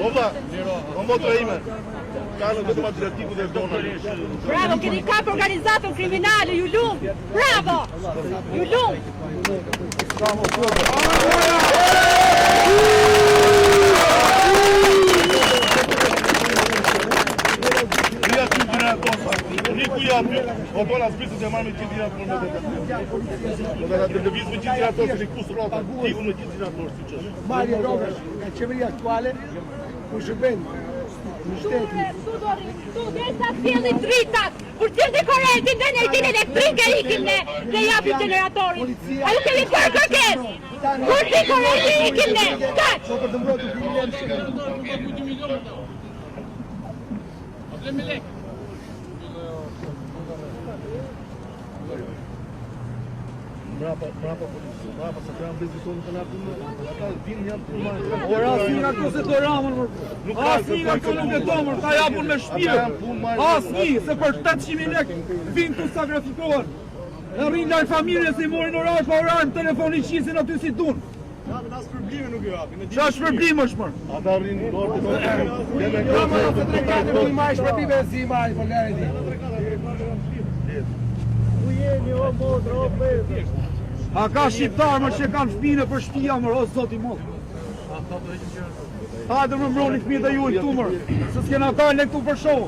Opa, o motra ime. Kanë vetëm Atletiku dhe Dona. Bravo, keni kap organizatën kriminale, ju lum. Bravo! Ju lum. O bona spisë se marrë me qitë dinator me të të vizë me qitë dinator se likus rota, tiku me qitë dinator si qështë. Mario Rovers, nga qeveria aktuale, ku shërben në shtetin. Tu derisa t'fillin dritat, kur t'jeni korrentin dhe nejtin elektrike ikim ne japim generatorin. A ju kemi për kërkes? Kur t'i korrentin ikim ne? Kaq! So për të mbrojtur kriminalin Brapa, se të janë bezitonë të nga punë, ata vinë janë punë. Ora, asnjë nga këto se do ramën, asnjë nga këto nuk e domën, ta japun me shpirë. Asnjë, se për 700.000 lekë vinë të sakrifikohen. E rrinë larg familjes se i morin orash pa orar, në telefon i qisin aty si dun. As probleme nuk ju japin. Qa është problem është mërë? Ata rrinë dorë të Jo, më nëse trekate mu i majsh për pive si i majsh, për lere di. Ku jeni, o modrë, o bëjë. A ka shqiptarë mërë që kanë fmine për shpia mërë, o zoti modrë. Hajde më mbroni fmine dhe ju i këtu mërë, se s'kena dalë në këtu për shohë.